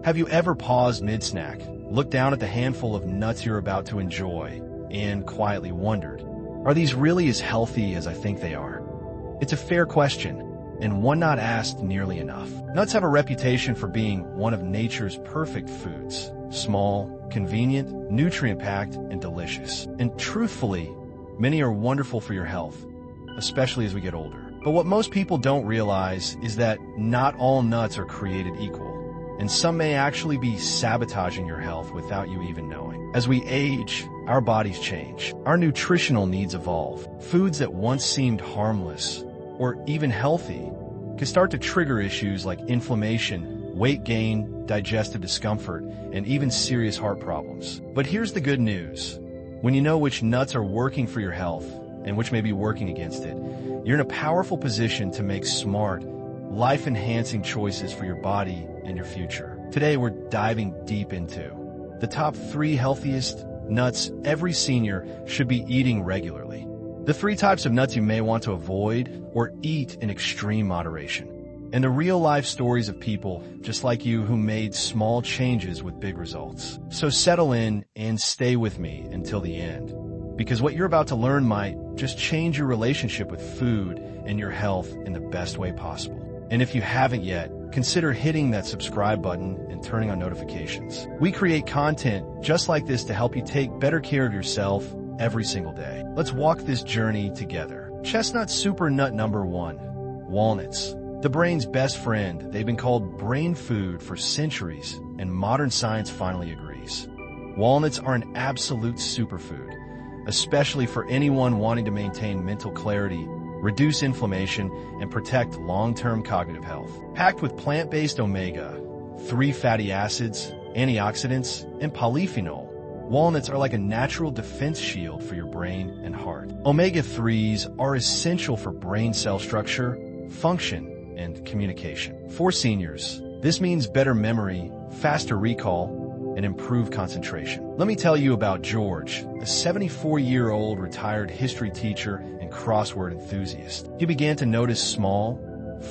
Have you ever paused mid-snack, looked down at the handful of nuts you're about to enjoy, and quietly wondered, are these really as healthy as I think they are? It's a fair question, and one not asked nearly enough. Nuts have a reputation for being one of nature's perfect foods. Small, convenient, nutrient-packed, and delicious. And truthfully, many are wonderful for your health, especially as we get older. But what most people don't realize is that not all nuts are created equal, and some may actually be sabotaging your health without you even knowing. As we age, our bodies change. Our nutritional needs evolve. Foods that once seemed harmless or even healthy can start to trigger issues like inflammation, weight gain, digestive discomfort, and even serious heart problems. But here's the good news. When you know which nuts are working for your health and which may be working against it, you're in a powerful position to make smart, life-enhancing choices for your body and your future. Today, we're diving deep into the top 3 healthiest nuts every senior should be eating regularly. The 3 types of nuts you may want to avoid or eat in extreme moderation. And the real-life stories of people just like you who made small changes with big results. So settle in and stay with me until the end, because what you're about to learn might just change your relationship with food and your health in the best way possible. And if you haven't yet, consider hitting that subscribe button and turning on notifications. We create content just like this to help you take better care of yourself every single day. Let's walk this journey together. Chestnut super nut number 1, walnuts. The brain's best friend, they've been called brain food for centuries, and modern science finally agrees. Walnuts are an absolute superfood, especially for anyone wanting to maintain mental clarity, reduce inflammation, and protect long-term cognitive health. Packed with plant-based omega-3 fatty acids, antioxidants, and polyphenol, walnuts are like a natural defense shield for your brain and heart. Omega-3s are essential for brain cell structure, function, and communication. For seniors, this means better memory, faster recall, and improved concentration. Let me tell you about George, a 74-year-old retired history teacher and crossword enthusiast. He began to notice small,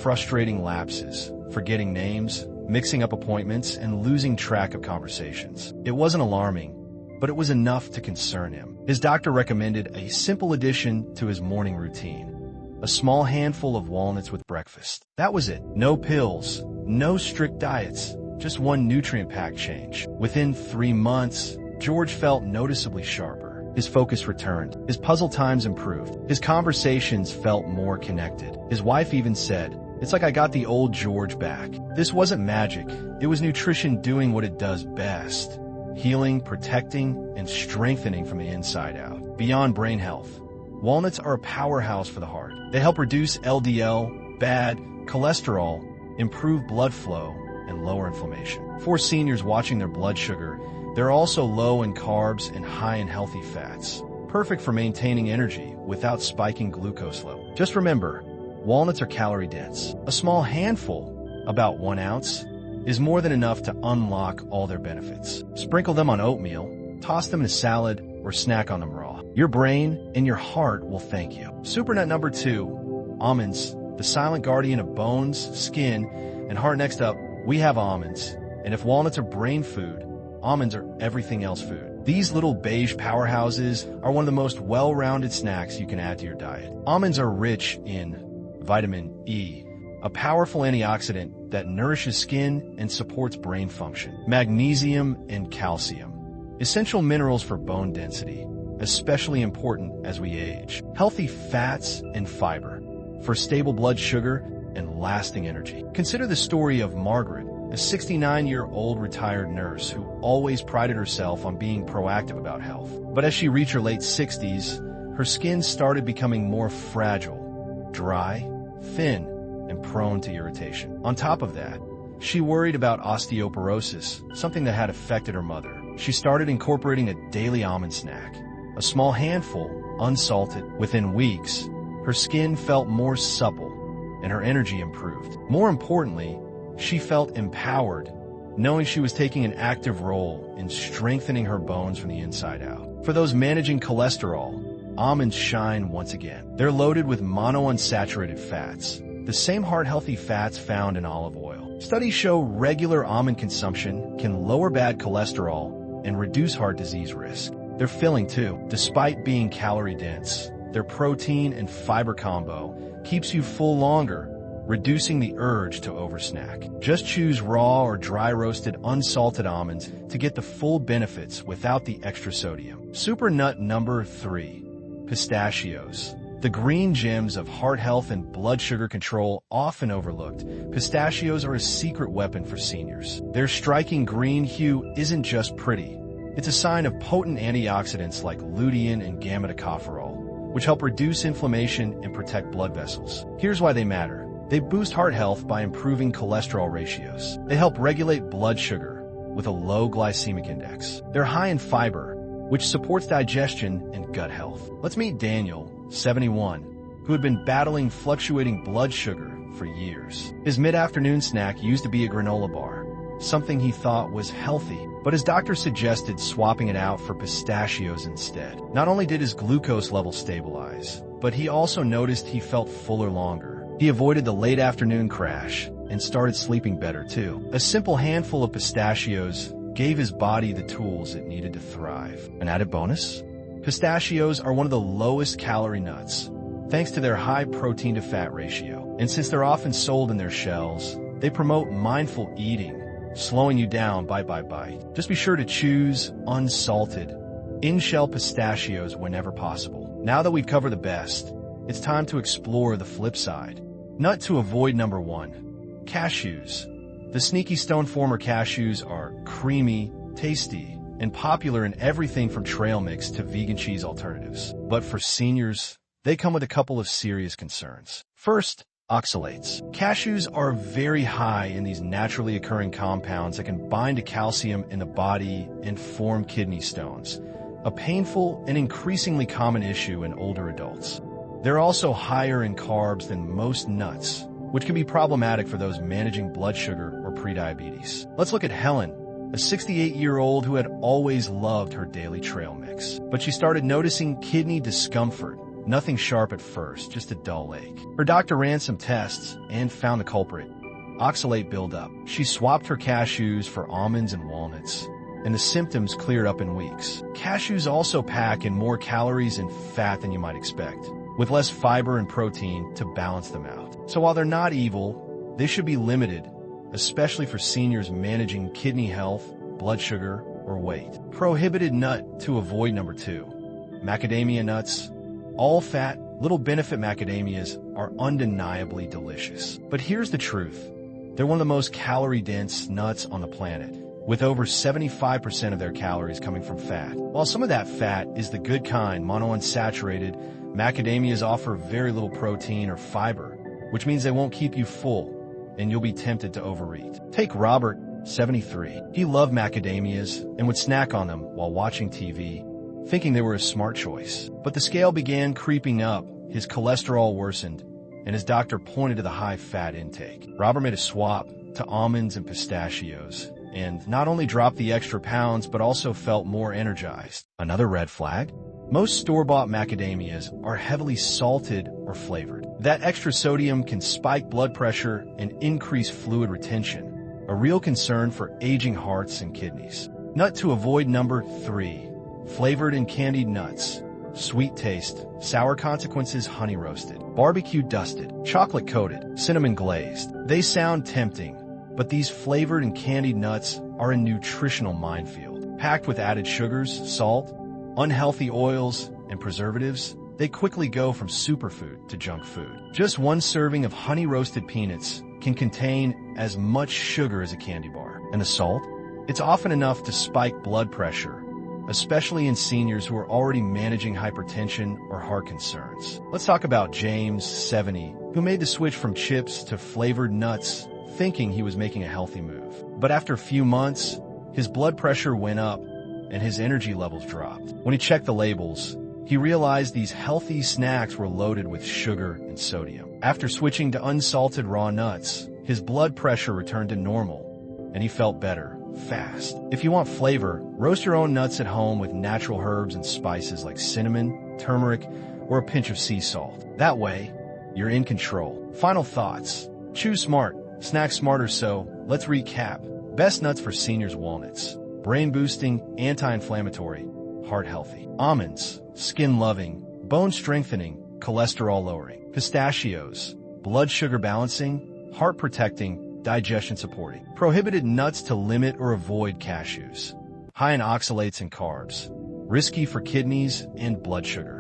frustrating lapses, forgetting names, mixing up appointments, and losing track of conversations. It wasn't alarming, but it was enough to concern him. His doctor recommended a simple addition to his morning routine: a small handful of walnuts with breakfast. That was it. No pills, no strict diets, just one nutrient-packed change. Within 3 months, George felt noticeably sharper. His focus returned. His puzzle times improved. His conversations felt more connected. His wife even said, "It's like I got the old George back." This wasn't magic. It was nutrition doing what it does best: healing, protecting, and strengthening from the inside out. Beyond brain health, walnuts are a powerhouse for the heart. They help reduce LDL, bad cholesterol, improve blood flow, and lower inflammation. For seniors watching their blood sugar, they're also low in carbs and high in healthy fats, perfect for maintaining energy without spiking glucose level. Just remember, walnuts are calorie dense. A small handful, about 1 ounce, is more than enough to unlock all their benefits. Sprinkle them on oatmeal, toss them in a salad, or snack on them raw. Your brain and your heart will thank you. Supernut number 2, almonds, the silent guardian of bones, skin, and heart. Next up, we have almonds. And if walnuts are brain food, almonds are everything else food. These little beige powerhouses are one of the most well-rounded snacks you can add to your diet. Almonds are rich in vitamin E, a powerful antioxidant that nourishes skin and supports brain function. Magnesium and calcium, essential minerals for bone density, especially important as we age. Healthy fats and fiber for stable blood sugar and lasting energy. Consider the story of Margaret, a 69-year-old retired nurse who always prided herself on being proactive about health. But as she reached her late 60s, her skin started becoming more fragile, dry, thin, and prone to irritation. On top of that, she worried about osteoporosis, something that had affected her mother. She started incorporating a daily almond snack, a small handful, unsalted. Within weeks, her skin felt more supple and her energy improved. More importantly, she felt empowered, knowing she was taking an active role in strengthening her bones from the inside out. For those managing cholesterol, almonds shine once again. They're loaded with monounsaturated fats, the same heart-healthy fats found in olive oil. Studies show regular almond consumption can lower bad cholesterol and reduce heart disease risk. They're filling too. Despite being calorie-dense, their protein and fiber combo keeps you full longer, reducing the urge to oversnack. Just choose raw or dry-roasted unsalted almonds to get the full benefits without the extra sodium. Super nut number 3, pistachios. The green gems of heart health and blood sugar control, often overlooked, pistachios are a secret weapon for seniors. Their striking green hue isn't just pretty. It's a sign of potent antioxidants like lutein and gamma-tocopherol, which help reduce inflammation and protect blood vessels. Here's why they matter. They boost heart health by improving cholesterol ratios. They help regulate blood sugar with a low glycemic index. They're high in fiber, which supports digestion and gut health. Let's meet Daniel, 71, who had been battling fluctuating blood sugar for years. His mid-afternoon snack used to be a granola bar, something he thought was healthy, but his doctor suggested swapping it out for pistachios instead. Not only did his glucose level stabilize, but he also noticed he felt fuller longer. He avoided the late afternoon crash and started sleeping better too. A simple handful of pistachios gave his body the tools it needed to thrive. An added bonus? Pistachios are one of the lowest calorie nuts, thanks to their high protein to fat ratio. And since they're often sold in their shells, they promote mindful eating, slowing you down bite by bite. Just be sure to choose unsalted, in-shell pistachios whenever possible. Now that we've covered the best, it's time to explore the flip side. Nut to avoid number 1, cashews. The sneaky stone former cashews are creamy, tasty, and popular in everything from trail mix to vegan cheese alternatives. But for seniors, they come with a couple of serious concerns. First, oxalates. Cashews are very high in these naturally occurring compounds that can bind to calcium in the body and form kidney stones, a painful and increasingly common issue in older adults. They're also higher in carbs than most nuts, which can be problematic for those managing blood sugar or prediabetes. Let's look at Helen, a 68-year-old who had always loved her daily trail mix. But she started noticing kidney discomfort. Nothing sharp at first, just a dull ache. Her doctor ran some tests and found the culprit: oxalate buildup. She swapped her cashews for almonds and walnuts, and the symptoms cleared up in weeks. Cashews also pack in more calories and fat than you might expect, with less fiber and protein to balance them out. So while they're not evil, they should be limited, especially for seniors managing kidney health, blood sugar, or weight. Prohibited nut to avoid number 2, macadamia nuts. All fat, little benefit macadamias are undeniably delicious. But here's the truth. They're one of the most calorie-dense nuts on the planet, with over 75% of their calories coming from fat. While some of that fat is the good kind, monounsaturated, macadamias offer very little protein or fiber, which means they won't keep you full, and you'll be tempted to overeat. Take Robert, 73. He loved macadamias and would snack on them while watching TV, thinking they were a smart choice. But the scale began creeping up, his cholesterol worsened, and his doctor pointed to the high fat intake. Robert made a swap to almonds and pistachios, and not only dropped the extra pounds, but also felt more energized. Another red flag? Most store-bought macadamias are heavily salted or flavored. That extra sodium can spike blood pressure and increase fluid retention, a real concern for aging hearts and kidneys. Nut to avoid number 3, flavored and candied nuts. Sweet taste, sour consequences, honey roasted, barbecue dusted, chocolate coated, cinnamon glazed. They sound tempting, but these flavored and candied nuts are a nutritional minefield. Packed with added sugars, salt, unhealthy oils, and preservatives, they quickly go from superfood to junk food. Just one serving of honey-roasted peanuts can contain as much sugar as a candy bar. And the salt? It's often enough to spike blood pressure, especially in seniors who are already managing hypertension or heart concerns. Let's talk about James, 70, who made the switch from chips to flavored nuts, thinking he was making a healthy move. But after a few months, his blood pressure went up and his energy levels dropped. When he checked the labels, he realized these healthy snacks were loaded with sugar and sodium. After switching to unsalted raw nuts, his blood pressure returned to normal, and he felt better, fast. If you want flavor, roast your own nuts at home with natural herbs and spices like cinnamon, turmeric, or a pinch of sea salt. That way, you're in control. Final thoughts. Choose smart, snack smarter. So, let's recap. Best nuts for seniors: walnuts, brain boosting, anti-inflammatory, heart healthy. Almonds, skin loving, bone strengthening, cholesterol lowering. Pistachios, blood sugar balancing, heart protecting, digestion supporting. Prohibited nuts to limit or avoid: cashews, high in oxalates and carbs, risky for kidneys and blood sugar.